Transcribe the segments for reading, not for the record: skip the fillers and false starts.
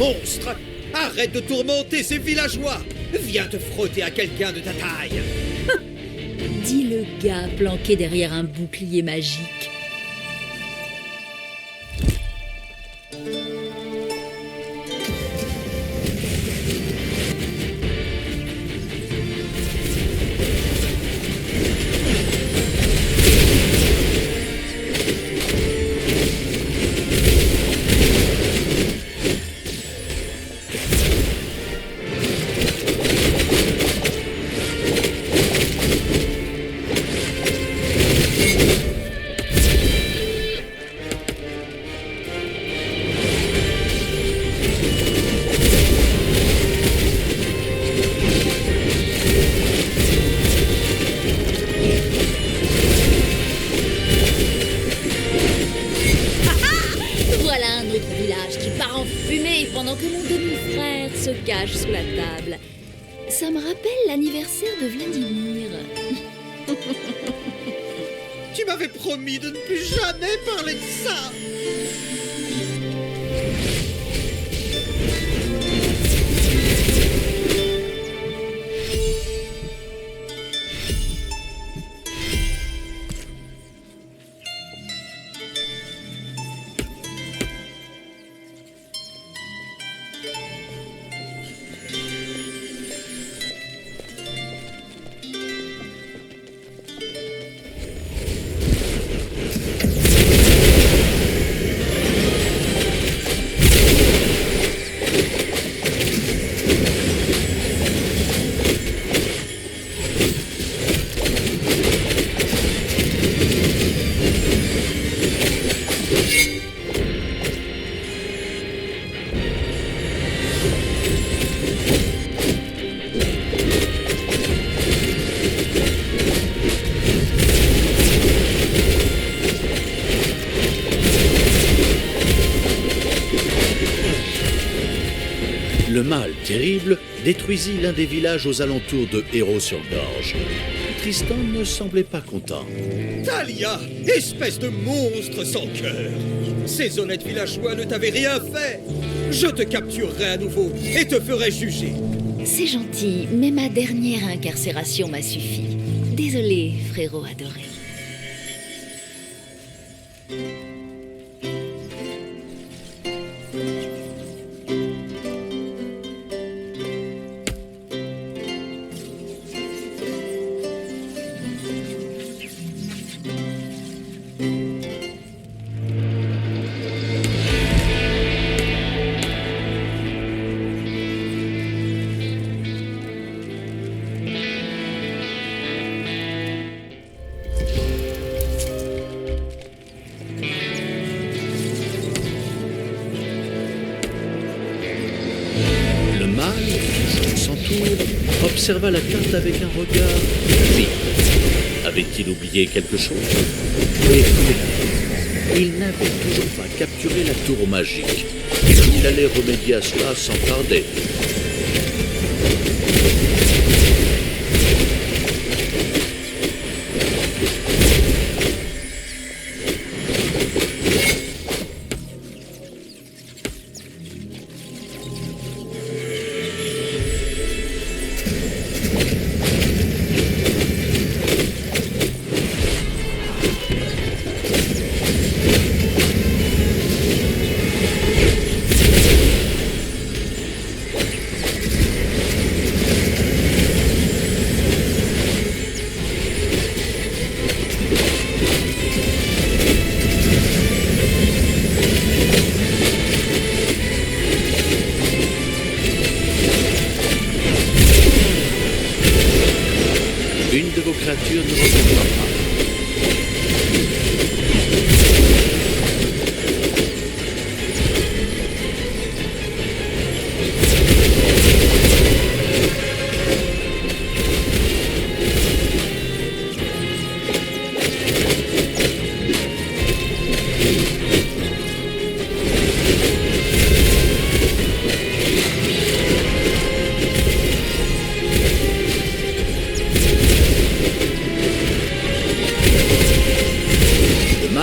monstre! Arrête de tourmenter ces villageois! Viens te frotter à quelqu'un de ta taille! Dit le gars planqué derrière un bouclier magique. Pendant que mon demi-frère se cache sous la table. Ça me rappelle l'anniversaire de Vladimir. Tu m'avais promis de ne plus jamais parler de ça! Le mal terrible détruisit l'un des villages aux alentours de Héros-sur-Gorge. Tristan ne semblait pas content. Thalia, espèce de monstre sans cœur! Ces honnêtes villageois ne t'avaient rien fait! Je te capturerai à nouveau et te ferai juger! C'est gentil, mais ma dernière incarcération m'a suffi. Désolé, frérot adoré. Observa la carte avec un regard vide. Avait-il oublié quelque chose? Et il n'avait toujours pas capturé la tour magique. Il allait remédier à cela sans tarder. Une de vos créatures ne reviendra pas.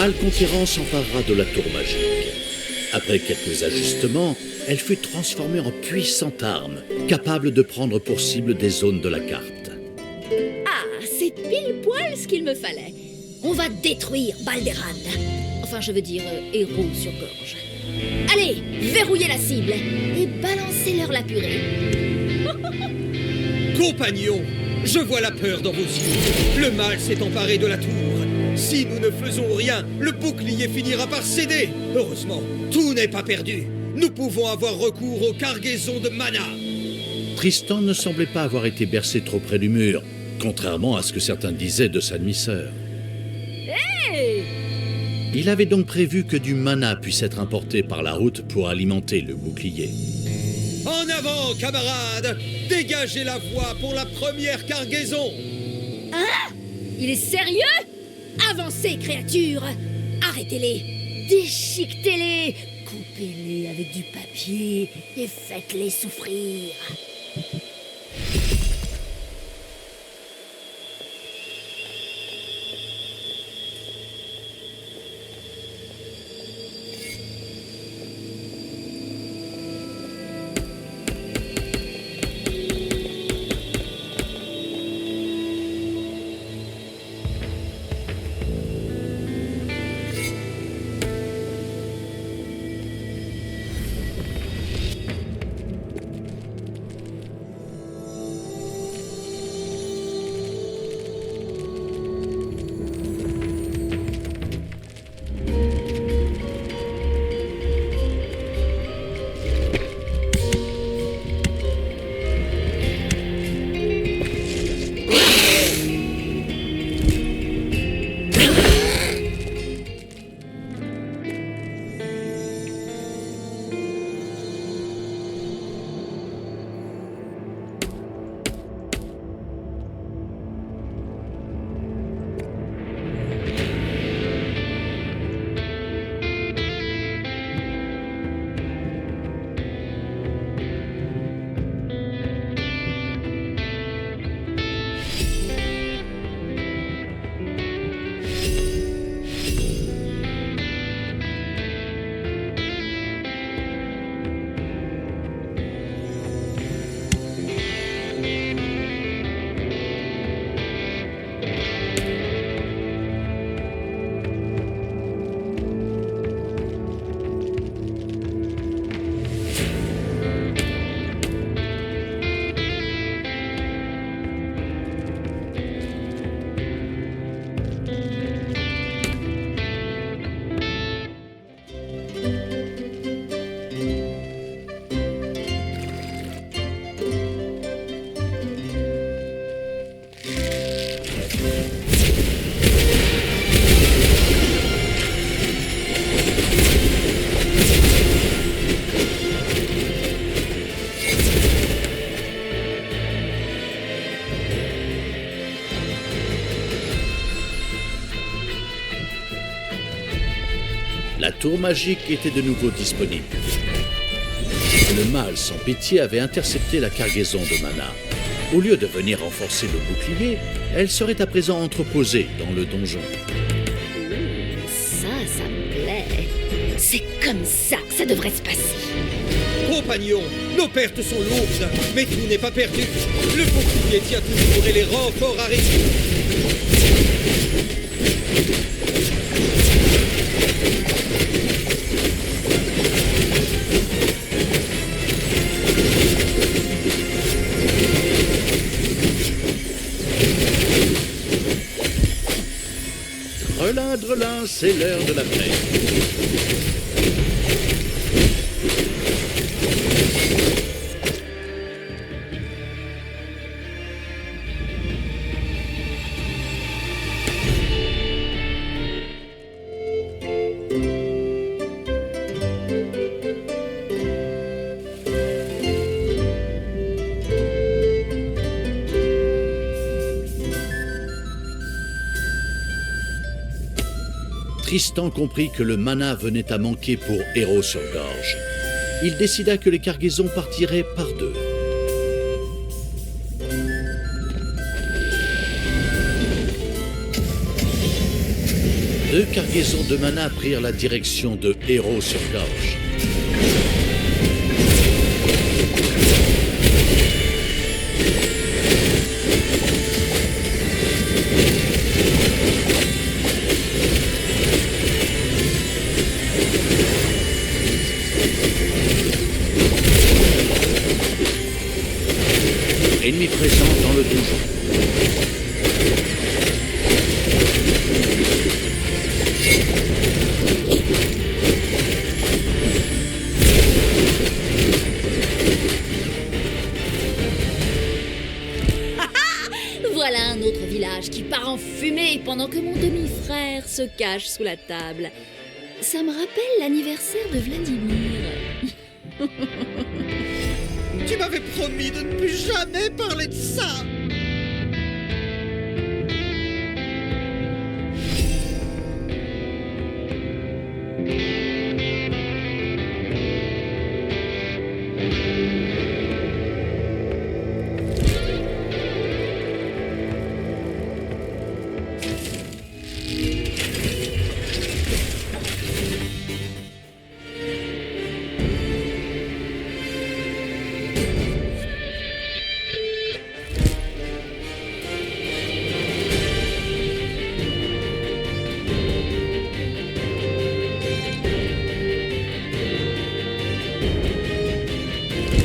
Le conquérant s'emparera de la tour magique. Après quelques ajustements, elle fut transformée en puissante arme, capable de prendre pour cible des zones de la carte. Ah, c'est pile poil ce qu'il me fallait. On va détruire Balderan. Enfin, je veux dire, héros sur gorge. Allez, verrouillez la cible et balancez-leur la purée. Compagnons, je vois la peur dans vos yeux. Le mal s'est emparé de la tour. Si nous ne faisons rien, le bouclier finira par céder. Heureusement, tout n'est pas perdu. Nous pouvons avoir recours aux cargaisons de mana. Tristan ne semblait pas avoir été bercé trop près du mur, contrairement à ce que certains disaient de sa demi-sœur. Hey! Il avait donc prévu que du mana puisse être importé par la route pour alimenter le bouclier. En avant, camarades! Dégagez la voie pour la première cargaison! Hein? Il est sérieux? Avancez, créatures! Arrêtez-les! Déchiquetez-les! Coupez-les avec du papier et faites-les souffrir! La tour magique était de nouveau disponible. Le mal sans pitié avait intercepté la cargaison de mana. Au lieu de venir renforcer le bouclier, elle serait à présent entreposée dans le donjon. Ça me plaît. C'est comme ça que ça devrait se passer. Compagnons, nos pertes sont lourdes, mais tout n'est pas perdu. Le bouclier tient toujours et les renforts arrivent. Drelin, Drelin, c'est l'heure de la fête. Tristan comprit que le mana venait à manquer pour Héros sur gorge. Il décida que les cargaisons partiraient par deux. 2 cargaisons de mana prirent la direction de Héros-sur-Gorge. Ennemi présent dans le donjon. Voilà un autre village qui part en fumée pendant que mon demi-frère se cache sous la table. Ça me rappelle l'anniversaire de Vladimir. Tu m'avais promis de ne plus jamais parler de ça.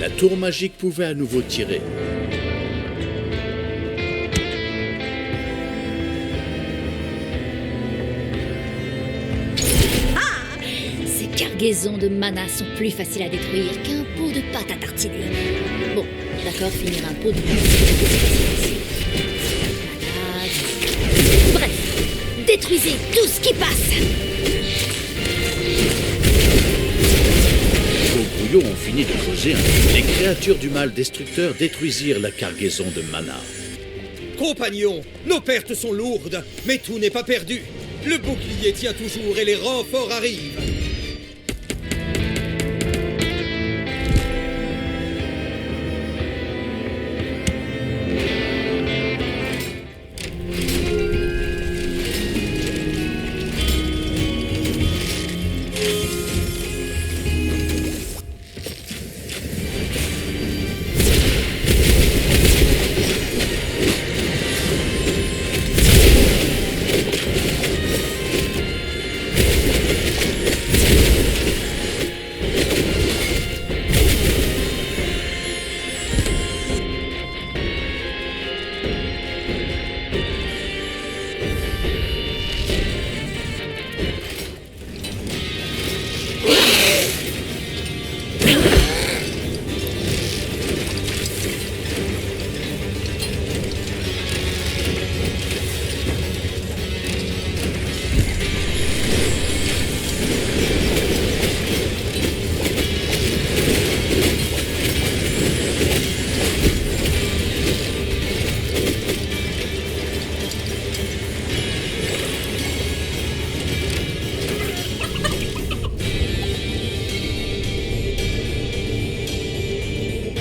La tour magique pouvait à nouveau tirer. Ces cargaisons de mana sont plus faciles à détruire qu'un pot de pâte à tartiner. Bon, d'accord, finir un pot de patate. Bref, détruisez tout ce qui passe. Aux brouillons ont fini de creuser. Les créatures du mal destructeur détruisirent la cargaison de mana. Compagnons, nos pertes sont lourdes, mais tout n'est pas perdu. Le bouclier tient toujours et les renforts arrivent.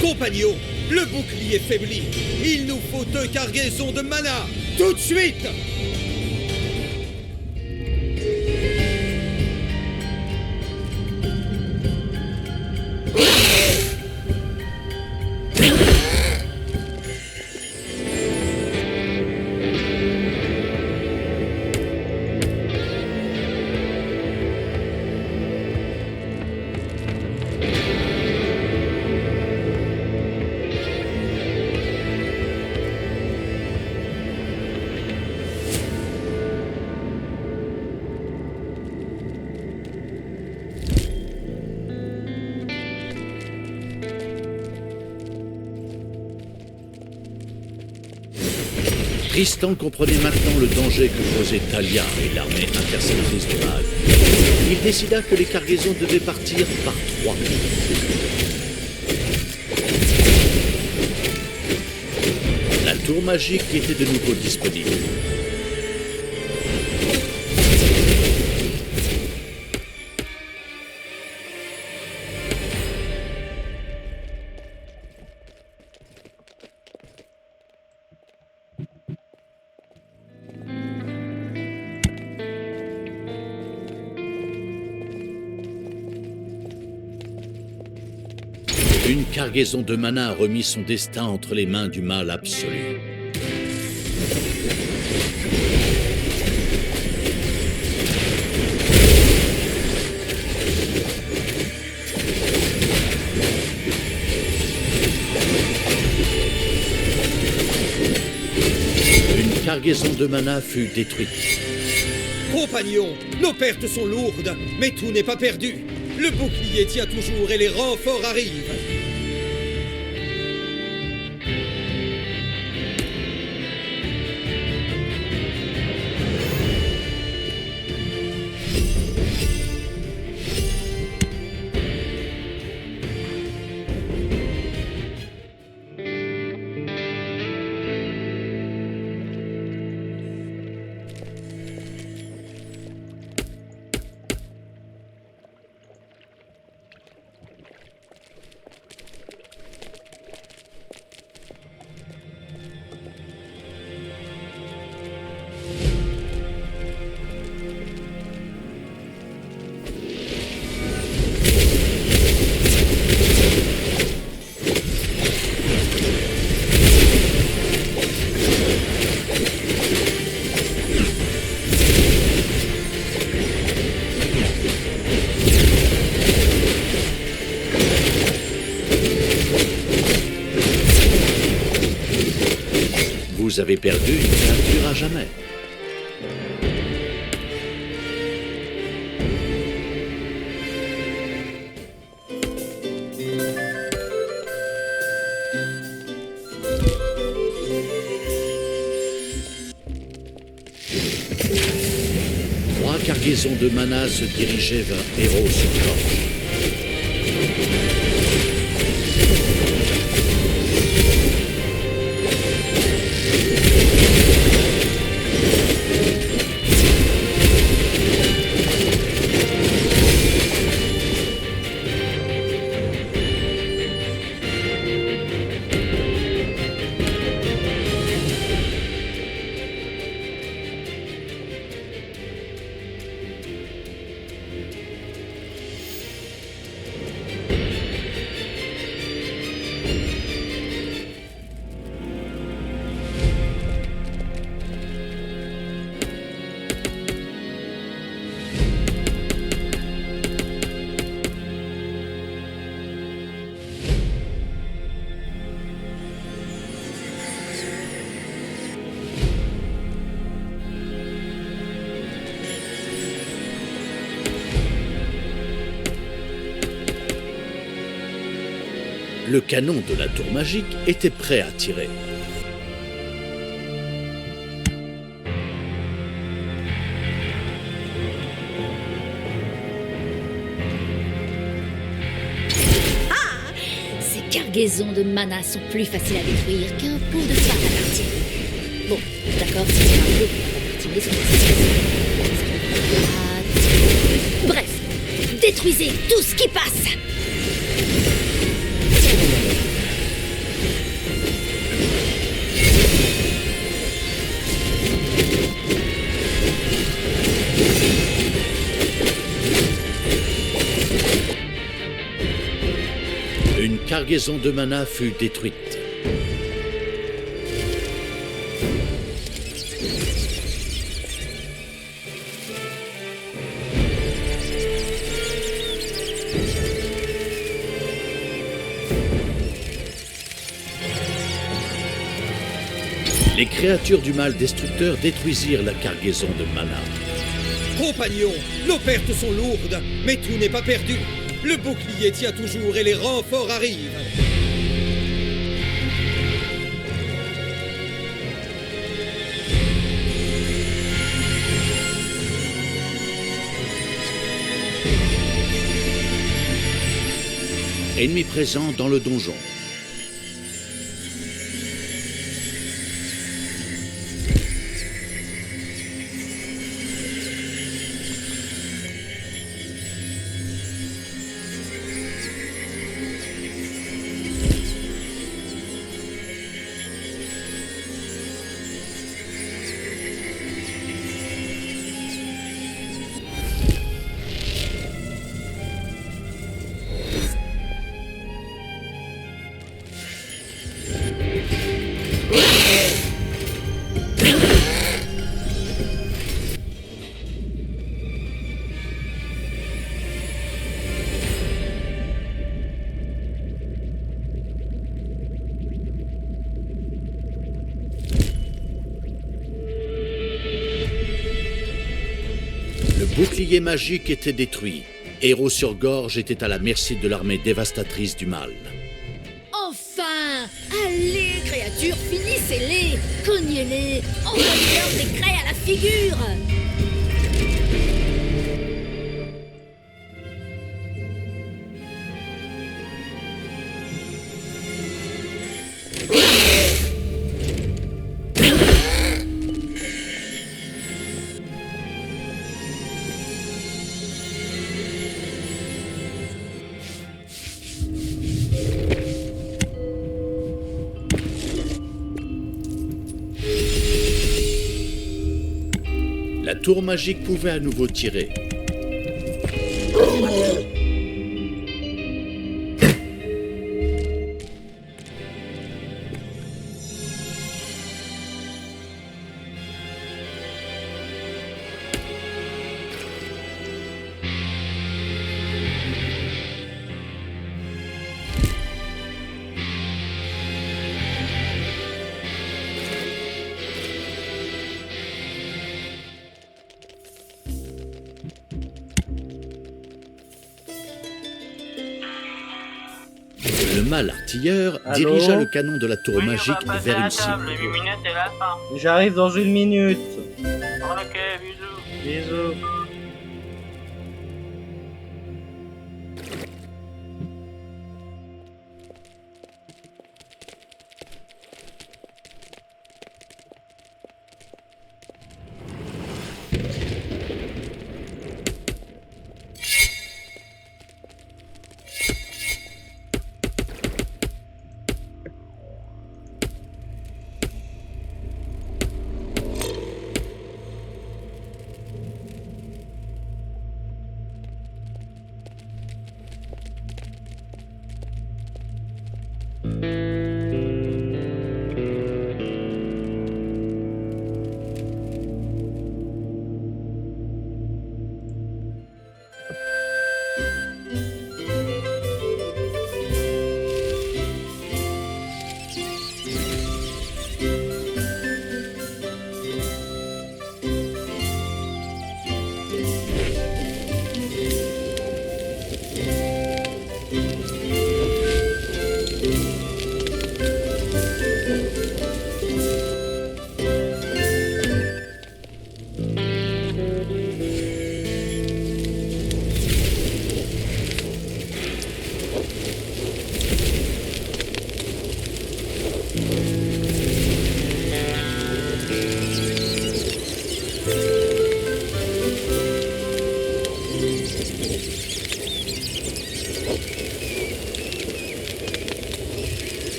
Compagnons, le bouclier faiblit. Il nous faut 2 cargaisons de mana. Tout de suite! Tristan comprenait maintenant le danger que posait Thalia et l'armée interceptrice du mal. Il décida que les cargaisons devaient partir par 3. La tour magique était de nouveau disponible. Une cargaison de mana a remis son destin entre les mains du mal absolu. Une cargaison de mana fut détruite. Compagnons, nos pertes sont lourdes, mais tout n'est pas perdu. Le bouclier tient toujours et les renforts arrivent. Vous avez perdu une créature à jamais. Trois cargaisons de mana se dirigeaient vers Héros sur Gorge. Le canon de la tour magique était prêt à tirer. Ces cargaisons de mana sont plus faciles à détruire qu'un pot de pâte à tartiner. Bon, d'accord, c'est un peu pour la tartiner. Bref, détruisez tout ce qui passe. Une cargaison de mana fut détruite. Les créatures du mal destructeur détruisirent la cargaison de mana. Compagnons, nos pertes sont lourdes, mais tout n'est pas perdu. Le bouclier tient toujours et les renforts arrivent. Ennemi présent dans le donjon. bouclier magique était détruit. Héros sur Gorge était à la merci de l'armée dévastatrice du mal. Enfin! Allez, créatures, finissez-les! Cognez-les! Envoyez-leur des craies à la figure! La tour magique pouvait à nouveau tirer. Le mâle artilleur Allô dirigea le canon de la tour magique on va passer vers à une cible. table, 8 minutes et la fin. J'arrive dans 1 minute. Ok, bisous. Bisous.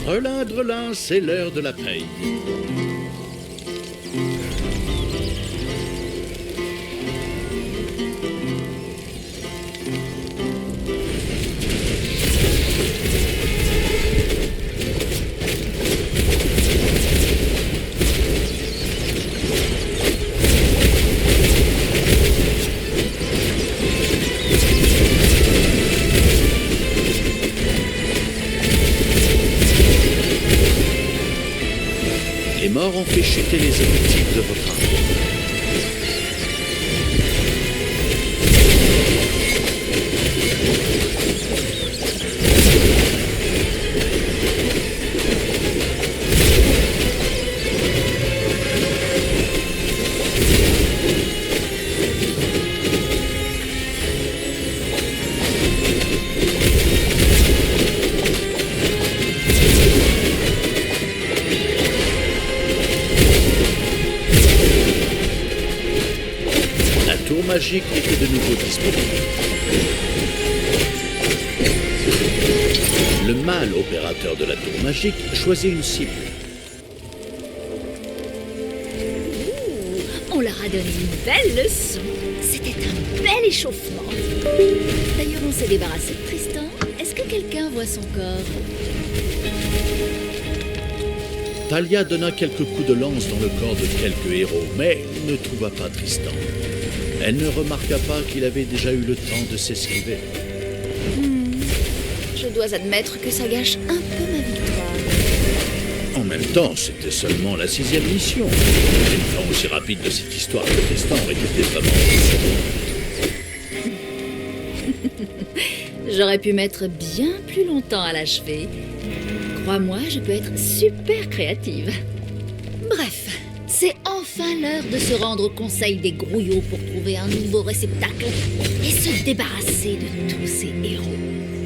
Drelin, Drelin, c'est l'heure de la paye. Les morts ont fait chuter les effectifs de votre armée. La tour magique était de nouveau disponible. Le mâle opérateur de la tour magique choisit une cible. On leur a donné une belle leçon. C'était un bel échauffement. D'ailleurs, on s'est débarrassé de Tristan. Est-ce que quelqu'un voit son corps? Talia donna quelques coups de lance dans le corps de quelques héros, mais ne trouva pas Tristan. Elle ne remarqua pas qu'il avait déjà eu le temps de s'esquiver. Je dois admettre que ça gâche un peu ma victoire. En même temps, c'était seulement la 6e mission. Une fin aussi rapide de cette histoire de Tristan aurait été vraiment... J'aurais pu mettre bien plus longtemps à l'achever. Crois-moi, je peux être super créative. Bref, c'est enfin l'heure de se rendre au conseil des grouillots pour trouver un nouveau réceptacle et se débarrasser de tous ces héros.